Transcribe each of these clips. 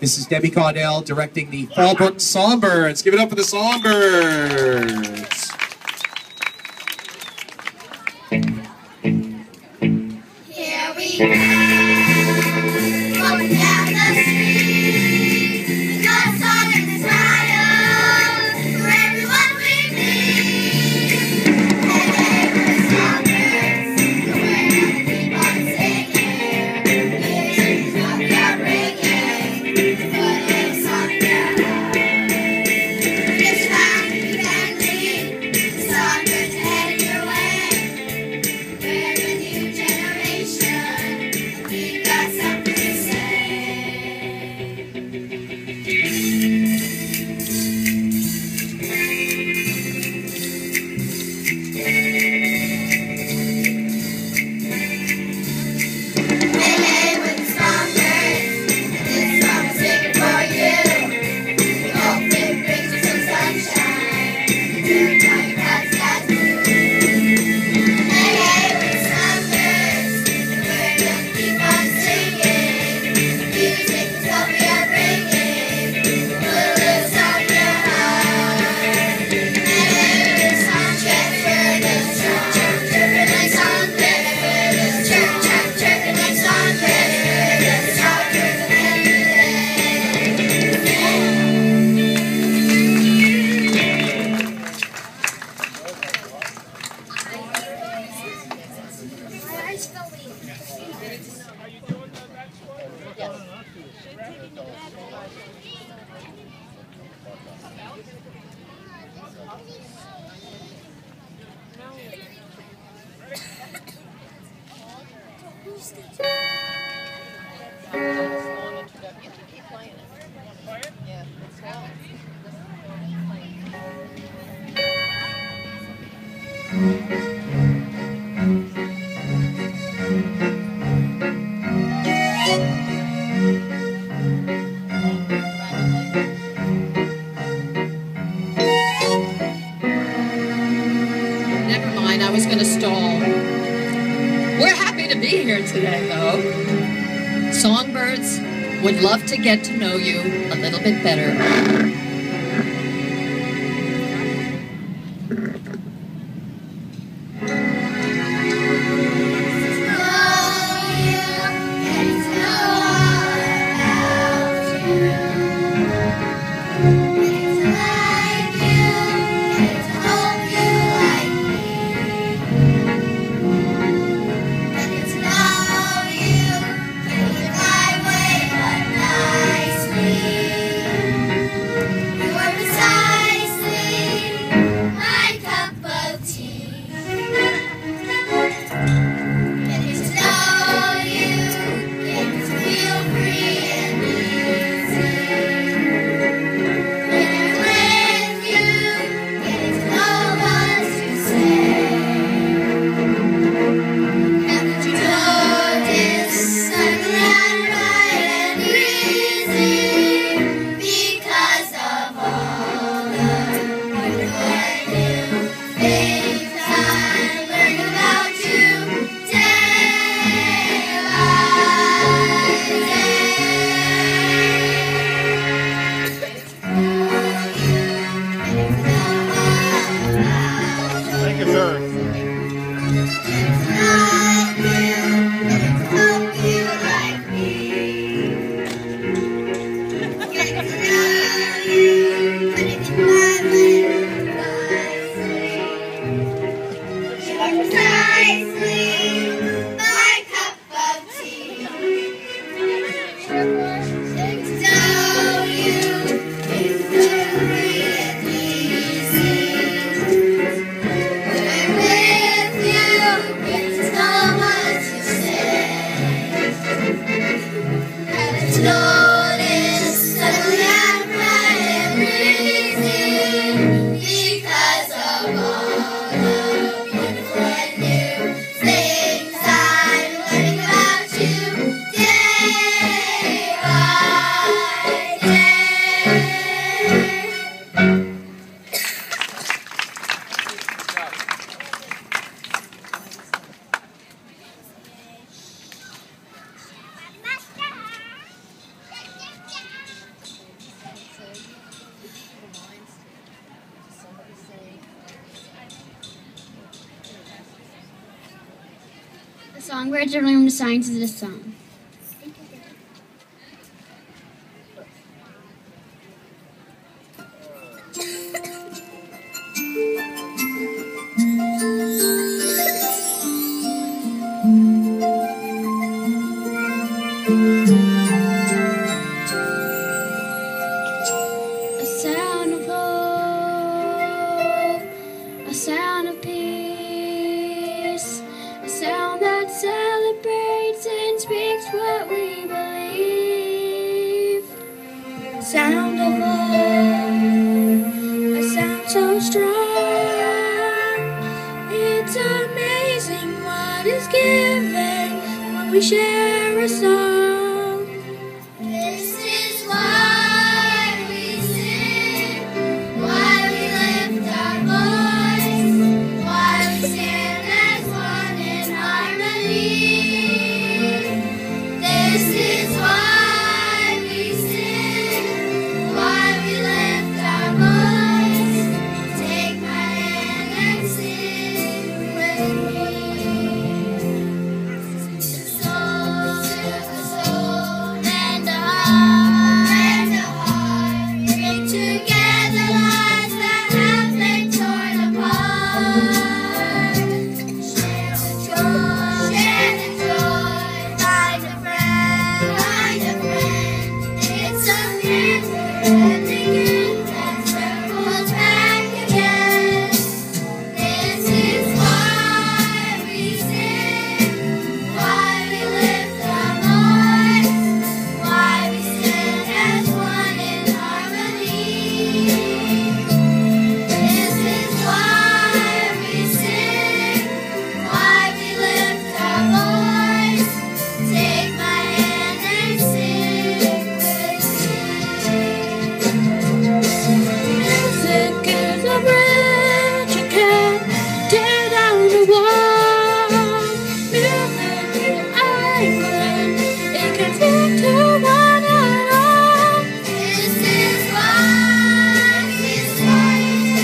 This is Debbie Caudell directing the Fallbrook Songbirds. Give it up for the Songbirds. Here we go, walking down the street. We got a song in this riot for everyone we meet. Hey, hey, we're the Songbirds, and we're gonna keep on singing. Music's what we are bringing for the Songbirds. It's time you can lead the Songbirds heading your way. We're a new generation, we got something to say. Hey, hey, we're the Songbirds, and this song is singing for you. We hope it brings you some sunshine, turn on your cloudy skies blue. Hey, hey, we're the Songbirds, and we're gonna keep on singing. Music is what we are bringing, put us on your heart. Hey, hey, we're the Songbirds, we're the chirping like Songbirds, we're the chirping like Songbirds, we're the Songbirds of every Never mind, I was going to stall. We're happy to be here today, though. Songbirds would love to get to know you a little bit better. Songbirds are learning the science of this song. A sound of hope, a sound of peace, a sound that celebrates and speaks what we believe. A sound of hope, a sound so strong. It's amazing what is given when we share a song. This is why we sing, why we lift our voice, why we stand as one in harmony. This is why we sing, why we lift our voice. Take my hand and sing with me. The soul and a heart bring together lives that have been torn apart. Share the joy, find a friend. It's a never-ending gift that circles back again. This is why we sing, why we lift our voice, why we stand as one in harmony. This is why we sing, why we lift our voice. Take my hand and sing with me. Music is a bridge you can't tear down the wall. Music is anchoring, it can speak to one and all. This is why we sing,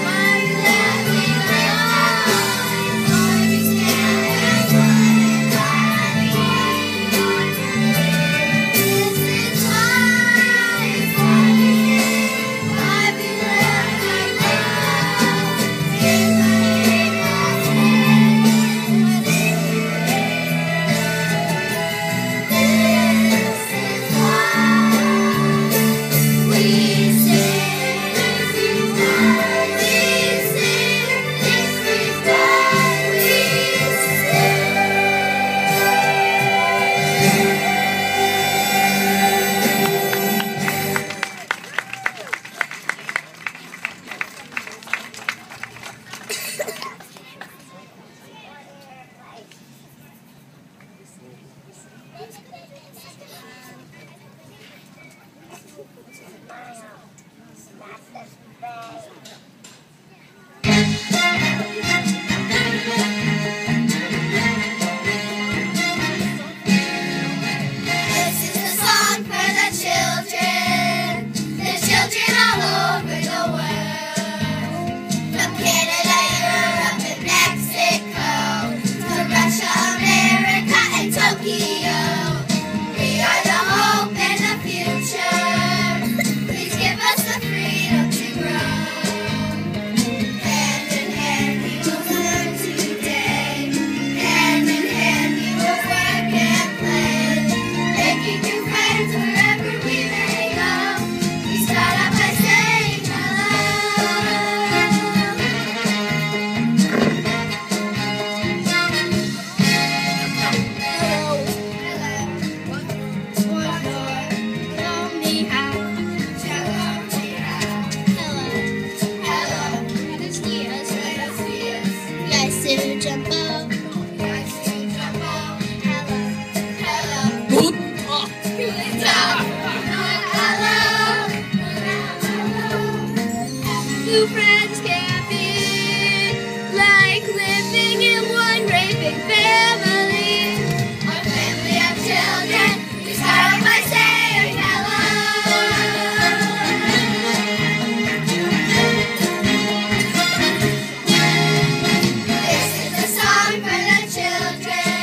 why we lift our voice, why we stand as one in harmony. This is why we sing, why we lift our voice. Take my hand and sing with me. This is why we sing. This is why we sing. This is why we This is the song for the children all over the world. From Canada, Europe, and Mexico, to Russia, America, and Tokyo. We are the hope and the future. Please give us the freedom to grow. Hand in hand we will learn today. Hand in hand we will work and play. Making new friends wherever we may go. We start out by saying hello. Buenos dias. Yes, to jump up. Hello. New friends can be like living in one great big family. Our family of children. We start out by saying hello. This is a song for the children.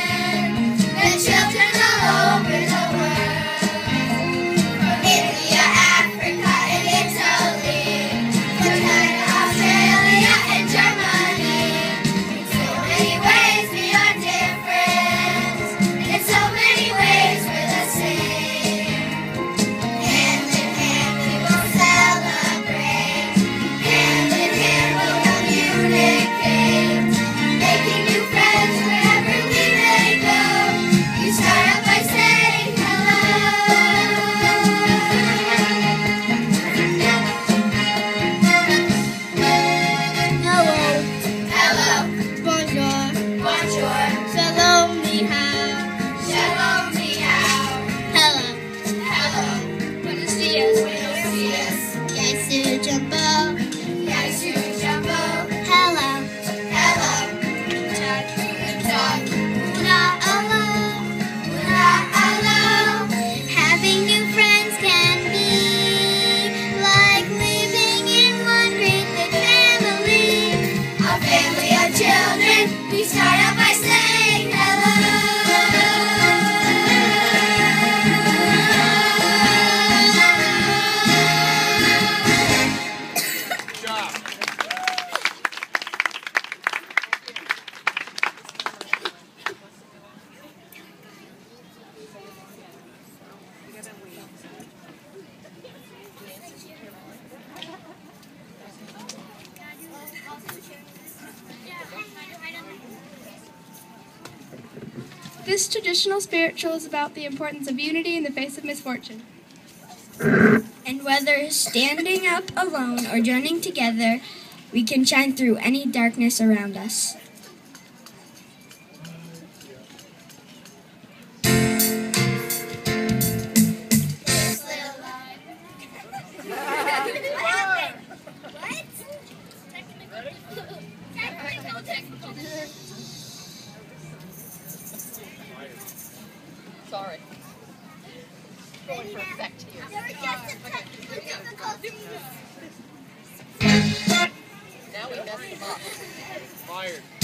This traditional spiritual is about the importance of unity in the face of misfortune. And whether standing up alone or joining together, we can shine through any darkness around us. Sorry. Going for effect here. Now we messed them up. Fired.